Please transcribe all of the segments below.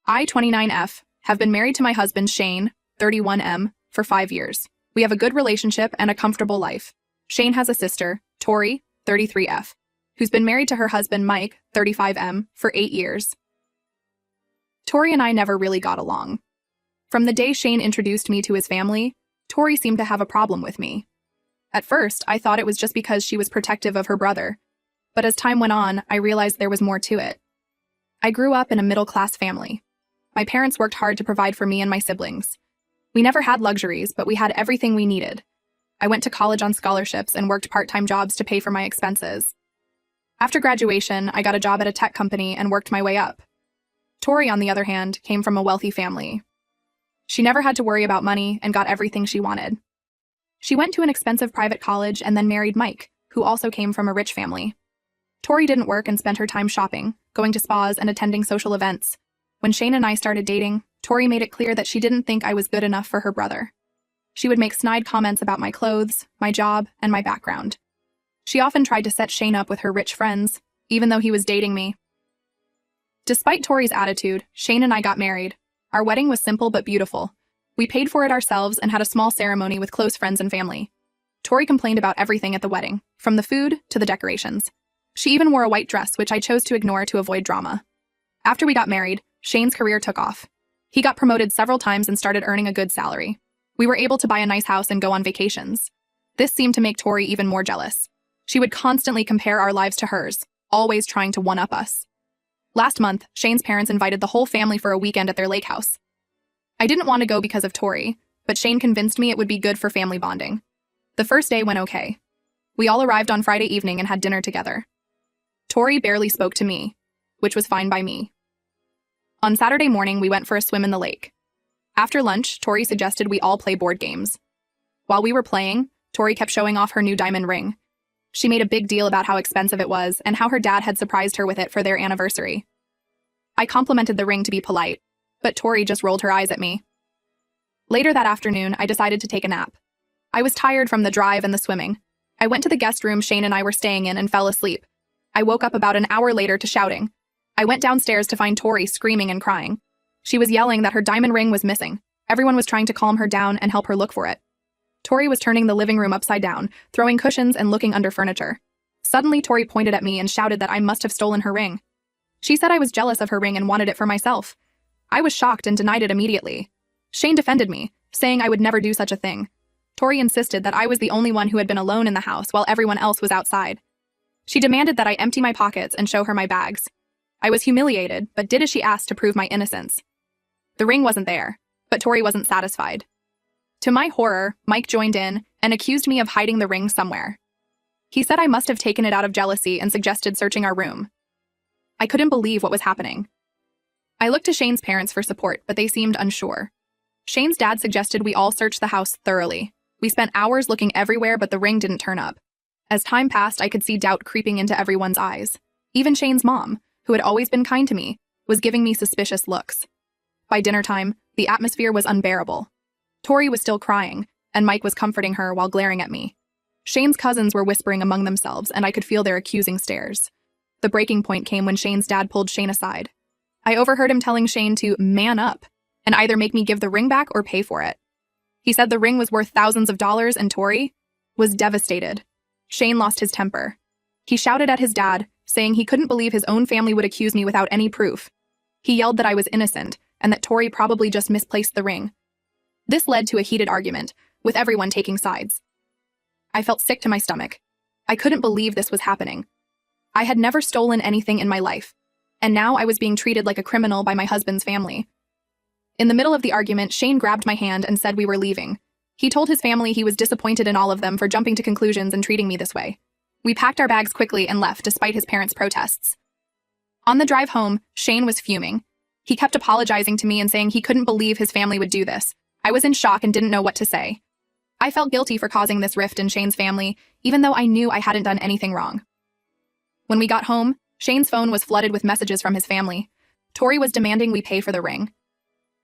I, 29F, have been married to my husband, Shane, 31M, for 5 years. We have a good relationship and a comfortable life. Shane has a sister, Tori, 33F, who's been married to her husband, Mike, 35M, for 8 years. Tori and I never really got along. From the day Shane introduced me to his family, Tori seemed to have a problem with me. At first, I thought it was just because she was protective of her brother, but as time went on, I realized there was more to it. I grew up in a middle-class family. My parents worked hard to provide for me and my siblings. We never had luxuries, but we had everything we needed. I went to college on scholarships and worked part-time jobs to pay for my expenses. After graduation, I got a job at a tech company and worked my way up. Tori, on the other hand, came from a wealthy family. She never had to worry about money and got everything she wanted. She went to an expensive private college and then married Mike, who also came from a rich family. Tori didn't work and spent her time shopping, going to spas, and attending social events. When Shane and I started dating, Tori made it clear that she didn't think I was good enough for her brother. She would make snide comments about my clothes, my job, and my background. She often tried to set Shane up with her rich friends, even though he was dating me. Despite Tori's attitude, Shane and I got married. Our wedding was simple but beautiful. We paid for it ourselves and had a small ceremony with close friends and family. Tori complained about everything at the wedding, from the food to the decorations. She even wore a white dress, which I chose to ignore to avoid drama. After we got married, Shane's career took off. He got promoted several times and started earning a good salary. We were able to buy a nice house and go on vacations. This seemed to make Tori even more jealous. She would constantly compare our lives to hers, always trying to one-up us. Last month, Shane's parents invited the whole family for a weekend at their lake house. I didn't want to go because of Tori, but Shane convinced me it would be good for family bonding. The first day went okay. We all arrived on Friday evening and had dinner together. Tori barely spoke to me, which was fine by me. On Saturday morning, we went for a swim in the lake. After lunch, Tori suggested we all play board games. While we were playing, Tori kept showing off her new diamond ring. She made a big deal about how expensive it was and how her dad had surprised her with it for their anniversary. I complimented the ring to be polite, but Tori just rolled her eyes at me. Later that afternoon, I decided to take a nap. I was tired from the drive and the swimming. I went to the guest room Shane and I were staying in and fell asleep. I woke up about an hour later to shouting. I went downstairs to find Tori screaming and crying. She was yelling that her diamond ring was missing. Everyone was trying to calm her down and help her look for it. Tori was turning the living room upside down, throwing cushions and looking under furniture. Suddenly, Tori pointed at me and shouted that I must have stolen her ring. She said I was jealous of her ring and wanted it for myself. I was shocked and denied it immediately. Shane defended me, saying I would never do such a thing. Tori insisted that I was the only one who had been alone in the house while everyone else was outside. She demanded that I empty my pockets and show her my bags. I was humiliated, but did as she asked to prove my innocence. The ring wasn't there, but Tori wasn't satisfied. To my horror, Mike joined in and accused me of hiding the ring somewhere. He said I must have taken it out of jealousy and suggested searching our room. I couldn't believe what was happening. I looked to Shane's parents for support, but they seemed unsure. Shane's dad suggested we all search the house thoroughly. We spent hours looking everywhere, but the ring didn't turn up. As time passed, I could see doubt creeping into everyone's eyes. Even Shane's mom, who had always been kind to me, was giving me suspicious looks. By dinner time, the atmosphere was unbearable. Tori was still crying, and Mike was comforting her while glaring at me. Shane's cousins were whispering among themselves, and I could feel their accusing stares. The breaking point came when Shane's dad pulled Shane aside. I overheard him telling Shane to man up and either make me give the ring back or pay for it. He said the ring was worth thousands of dollars, and Tori was devastated. Shane lost his temper. He shouted at his dad, saying he couldn't believe his own family would accuse me without any proof. He yelled that I was innocent and that Tori probably just misplaced the ring. This led to a heated argument, with everyone taking sides. I felt sick to my stomach. I couldn't believe this was happening. I had never stolen anything in my life, and now I was being treated like a criminal by my husband's family. In the middle of the argument, Shane grabbed my hand and said we were leaving. He told his family he was disappointed in all of them for jumping to conclusions and treating me this way. We packed our bags quickly and left despite his parents' protests. On the drive home, Shane was fuming. He kept apologizing to me and saying he couldn't believe his family would do this. I was in shock and didn't know what to say. I felt guilty for causing this rift in Shane's family, even though I knew I hadn't done anything wrong. When we got home, Shane's phone was flooded with messages from his family. Tori was demanding we pay for the ring.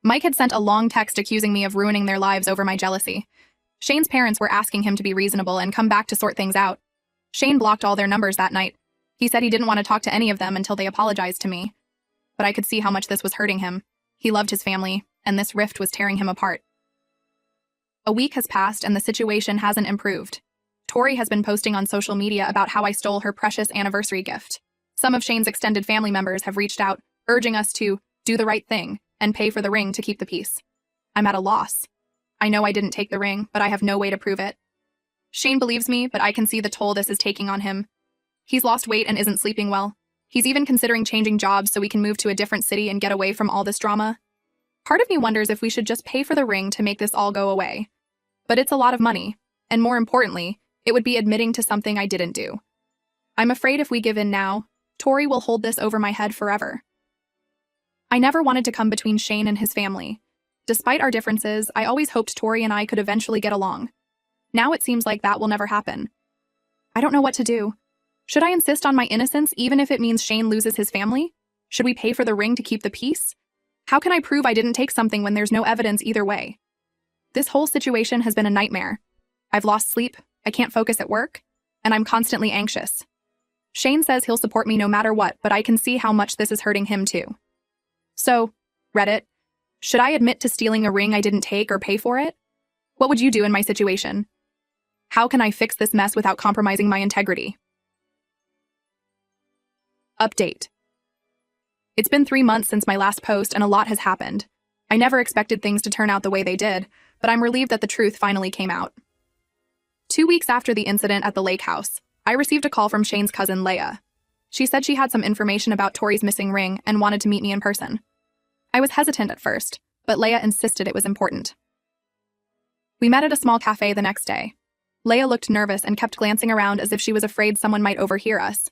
Mike had sent a long text accusing me of ruining their lives over my jealousy. Shane's parents were asking him to be reasonable and come back to sort things out. Shane blocked all their numbers that night. He said he didn't want to talk to any of them until they apologized to me. But I could see how much this was hurting him. He loved his family, and this rift was tearing him apart. A week has passed and the situation hasn't improved. Tori has been posting on social media about how I stole her precious anniversary gift. Some of Shane's extended family members have reached out, urging us to do the right thing and pay for the ring to keep the peace. I'm at a loss. I know I didn't take the ring, but I have no way to prove it. Shane believes me, but I can see the toll this is taking on him. He's lost weight and isn't sleeping well. He's even considering changing jobs so we can move to a different city and get away from all this drama. Part of me wonders if we should just pay for the ring to make this all go away. But it's a lot of money, and more importantly, it would be admitting to something I didn't do. I'm afraid if we give in now, Tori will hold this over my head forever. I never wanted to come between Shane and his family. Despite our differences, I always hoped Tori and I could eventually get along. Now it seems like that will never happen. I don't know what to do. Should I insist on my innocence even if it means Shane loses his family? Should we pay for the ring to keep the peace? How can I prove I didn't take something when there's no evidence either way? This whole situation has been a nightmare. I've lost sleep, I can't focus at work, and I'm constantly anxious. Shane says he'll support me no matter what, but I can see how much this is hurting him too. So, Reddit, should I admit to stealing a ring I didn't take or pay for it? What would you do in my situation? How can I fix this mess without compromising my integrity? Update. It's been 3 months since my last post and a lot has happened. I never expected things to turn out the way they did, but I'm relieved that the truth finally came out. 2 weeks after the incident at the lake house, I received a call from Shane's cousin, Leia. She said she had some information about Tori's missing ring and wanted to meet me in person. I was hesitant at first, but Leia insisted it was important. We met at a small cafe the next day. Leia looked nervous and kept glancing around as if she was afraid someone might overhear us.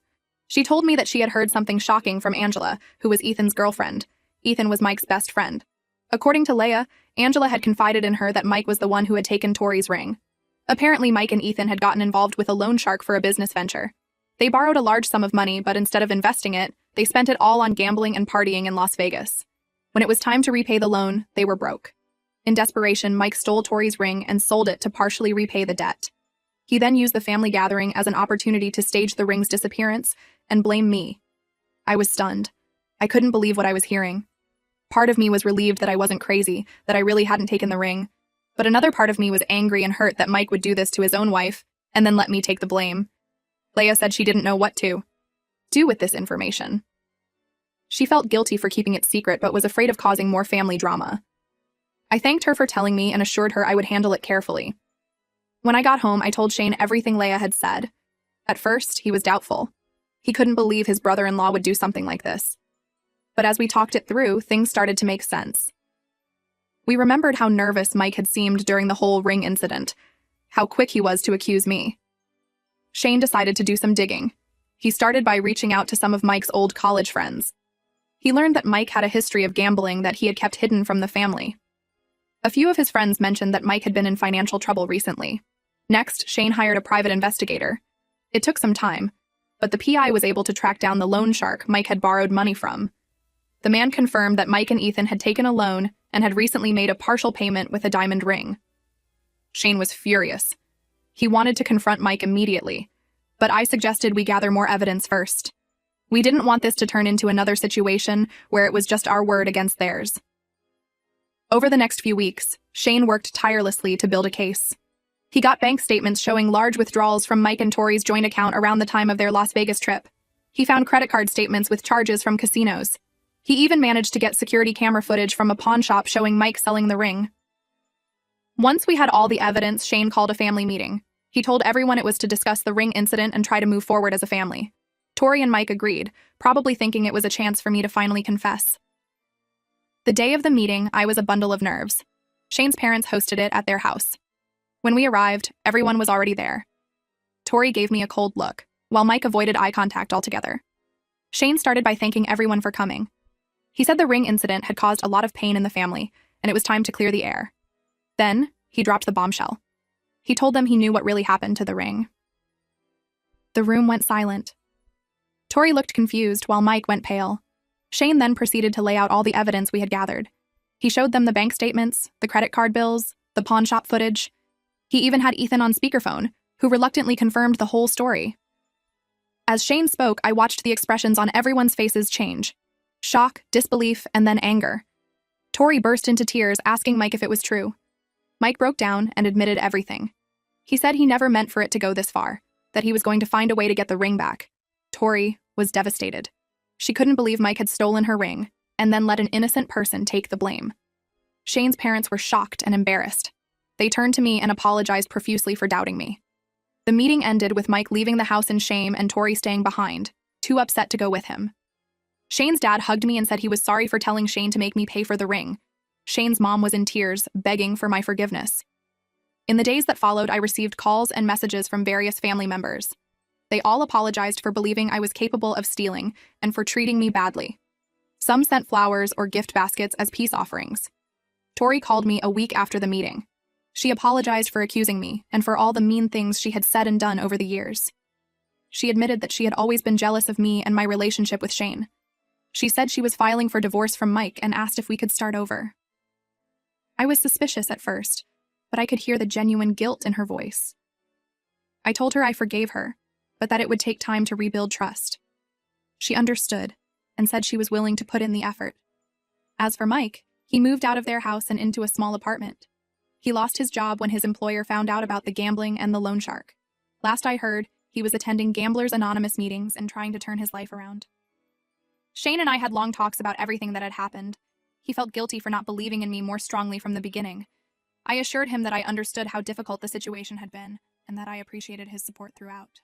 She told me that she had heard something shocking from Angela, who was Ethan's girlfriend. Ethan was Mike's best friend. According to Leia, Angela had confided in her that Mike was the one who had taken Tori's ring. Apparently, Mike and Ethan had gotten involved with a loan shark for a business venture. They borrowed a large sum of money, but instead of investing it, they spent it all on gambling and partying in Las Vegas. When it was time to repay the loan, they were broke. In desperation, Mike stole Tori's ring and sold it to partially repay the debt. He then used the family gathering as an opportunity to stage the ring's disappearance and blame me. I was stunned. I couldn't believe what I was hearing. Part of me was relieved that I wasn't crazy, that I really hadn't taken the ring. But another part of me was angry and hurt that Mike would do this to his own wife and then let me take the blame. Leia said she didn't know what to do with this information. She felt guilty for keeping it secret but was afraid of causing more family drama. I thanked her for telling me and assured her I would handle it carefully. When I got home, I told Shane everything Leia had said. At first, he was doubtful. He couldn't believe his brother-in-law would do something like this. But as we talked it through, things started to make sense. We remembered how nervous Mike had seemed during the whole ring incident, how quick he was to accuse me. Shane decided to do some digging. He started by reaching out to some of Mike's old college friends. He learned that Mike had a history of gambling that he had kept hidden from the family. A few of his friends mentioned that Mike had been in financial trouble recently. Next, Shane hired a private investigator. It took some time, but the PI was able to track down the loan shark Mike had borrowed money from. The man confirmed that Mike and Ethan had taken a loan and had recently made a partial payment with a diamond ring. Shane was furious. He wanted to confront Mike immediately, but I suggested we gather more evidence first. We didn't want this to turn into another situation where it was just our word against theirs. Over the next few weeks, Shane worked tirelessly to build a case. He got bank statements showing large withdrawals from Mike and Tori's joint account around the time of their Las Vegas trip. He found credit card statements with charges from casinos. He even managed to get security camera footage from a pawn shop showing Mike selling the ring. Once we had all the evidence, Shane called a family meeting. He told everyone it was to discuss the ring incident and try to move forward as a family. Tori and Mike agreed, probably thinking it was a chance for me to finally confess. The day of the meeting, I was a bundle of nerves. Shane's parents hosted it at their house. When we arrived, everyone was already there. Tori gave me a cold look, while Mike avoided eye contact altogether. Shane started by thanking everyone for coming. He said the ring incident had caused a lot of pain in the family, and it was time to clear the air. Then, he dropped the bombshell. He told them he knew what really happened to the ring. The room went silent. Tori looked confused while Mike went pale. Shane then proceeded to lay out all the evidence we had gathered. He showed them the bank statements, the credit card bills, the pawn shop footage. He even had Ethan on speakerphone, who reluctantly confirmed the whole story. As Shane spoke, I watched the expressions on everyone's faces change. Shock, disbelief, and then anger. Tori burst into tears, asking Mike if it was true. Mike broke down and admitted everything. He said he never meant for it to go this far, that he was going to find a way to get the ring back. Tori was devastated. She couldn't believe Mike had stolen her ring and then let an innocent person take the blame. Shane's parents were shocked and embarrassed. They turned to me and apologized profusely for doubting me. The meeting ended with Mike leaving the house in shame and Tori staying behind, too upset to go with him. Shane's dad hugged me and said he was sorry for telling Shane to make me pay for the ring. Shane's mom was in tears, begging for my forgiveness. In the days that followed, I received calls and messages from various family members. They all apologized for believing I was capable of stealing and for treating me badly. Some sent flowers or gift baskets as peace offerings. Tori called me a week after the meeting. She apologized for accusing me and for all the mean things she had said and done over the years. She admitted that she had always been jealous of me and my relationship with Shane. She said she was filing for divorce from Mike and asked if we could start over. I was suspicious at first, but I could hear the genuine guilt in her voice. I told her I forgave her, but that it would take time to rebuild trust. She understood and said she was willing to put in the effort. As for Mike, he moved out of their house and into a small apartment. He lost his job when his employer found out about the gambling and the loan shark. Last I heard, he was attending Gamblers Anonymous meetings and trying to turn his life around. Shane and I had long talks about everything that had happened. He felt guilty for not believing in me more strongly from the beginning. I assured him that I understood how difficult the situation had been and that I appreciated his support throughout.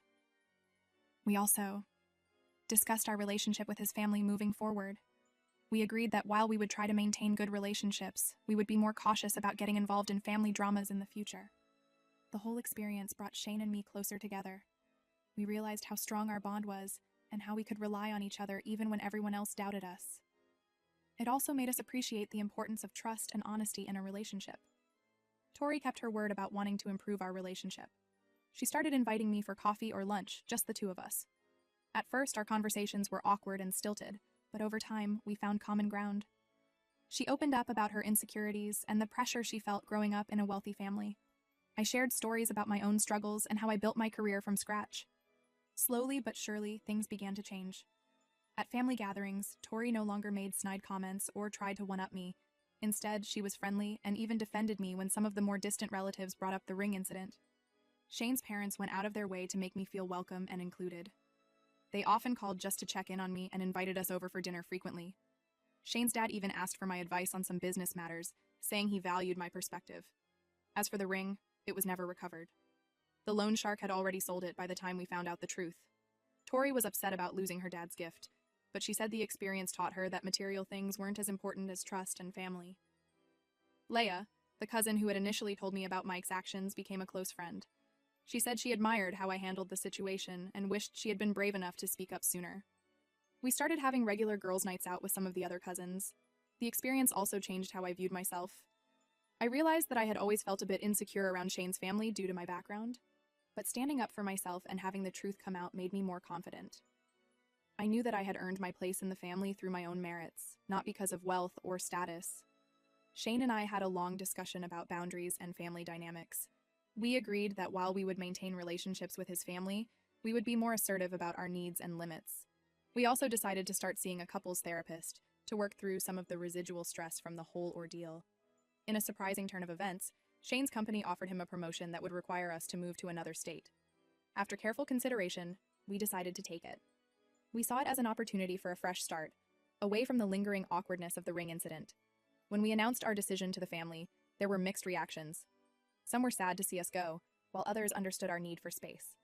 We also discussed our relationship with his family moving forward. We agreed that while we would try to maintain good relationships, we would be more cautious about getting involved in family dramas in the future. The whole experience brought Shane and me closer together. We realized how strong our bond was and how we could rely on each other even when everyone else doubted us. It also made us appreciate the importance of trust and honesty in a relationship. Tori kept her word about wanting to improve our relationship. She started inviting me for coffee or lunch, just the two of us. At first, our conversations were awkward and stilted, but over time, we found common ground. She opened up about her insecurities and the pressure she felt growing up in a wealthy family. I shared stories about my own struggles and how I built my career from scratch. Slowly but surely, things began to change. At family gatherings, Tori no longer made snide comments or tried to one-up me. Instead, she was friendly and even defended me when some of the more distant relatives brought up the ring incident. Shane's parents went out of their way to make me feel welcome and included. They often called just to check in on me and invited us over for dinner frequently. Shane's dad even asked for my advice on some business matters, saying he valued my perspective. As for the ring, it was never recovered. The loan shark had already sold it by the time we found out the truth. Tori was upset about losing her dad's gift, but she said the experience taught her that material things weren't as important as trust and family. Leia, the cousin who had initially told me about Mike's actions, became a close friend. She said she admired how I handled the situation and wished she had been brave enough to speak up sooner. We started having regular girls' nights out with some of the other cousins. The experience also changed how I viewed myself. I realized that I had always felt a bit insecure around Shane's family due to my background, but standing up for myself and having the truth come out made me more confident. I knew that I had earned my place in the family through my own merits, not because of wealth or status. Shane and I had a long discussion about boundaries and family dynamics. We agreed that while we would maintain relationships with his family, we would be more assertive about our needs and limits. We also decided to start seeing a couples therapist to work through some of the residual stress from the whole ordeal. In a surprising turn of events, Shane's company offered him a promotion that would require us to move to another state. After careful consideration, we decided to take it. We saw it as an opportunity for a fresh start, away from the lingering awkwardness of the ring incident. When we announced our decision to the family, there were mixed reactions. Some were sad to see us go, while others understood our need for space.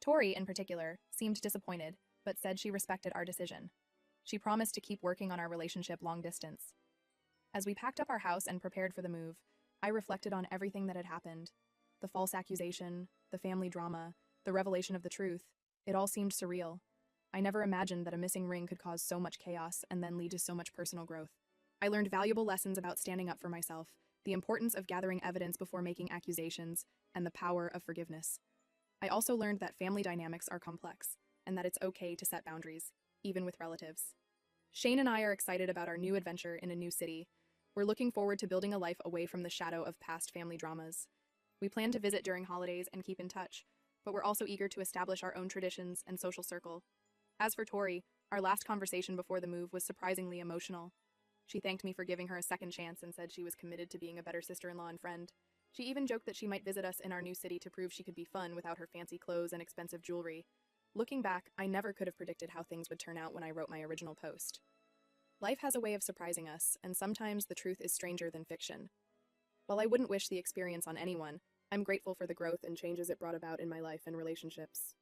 Tori, in particular, seemed disappointed, but said she respected our decision. She promised to keep working on our relationship long distance. As we packed up our house and prepared for the move, I reflected on everything that had happened. The false accusation, the family drama, the revelation of the truth. It all seemed surreal. I never imagined that a missing ring could cause so much chaos and then lead to so much personal growth. I learned valuable lessons about standing up for myself, the importance of gathering evidence before making accusations, and the power of forgiveness. I also learned that family dynamics are complex, and that it's okay to set boundaries, even with relatives. Shane and I are excited about our new adventure in a new city. We're looking forward to building a life away from the shadow of past family dramas. We plan to visit during holidays and keep in touch, but we're also eager to establish our own traditions and social circle. As for Tori, our last conversation before the move was surprisingly emotional. She thanked me for giving her a second chance and said she was committed to being a better sister-in-law and friend. She even joked that she might visit us in our new city to prove she could be fun without her fancy clothes and expensive jewelry. Looking back, I never could have predicted how things would turn out when I wrote my original post. Life has a way of surprising us, and sometimes the truth is stranger than fiction. While I wouldn't wish the experience on anyone, I'm grateful for the growth and changes it brought about in my life and relationships.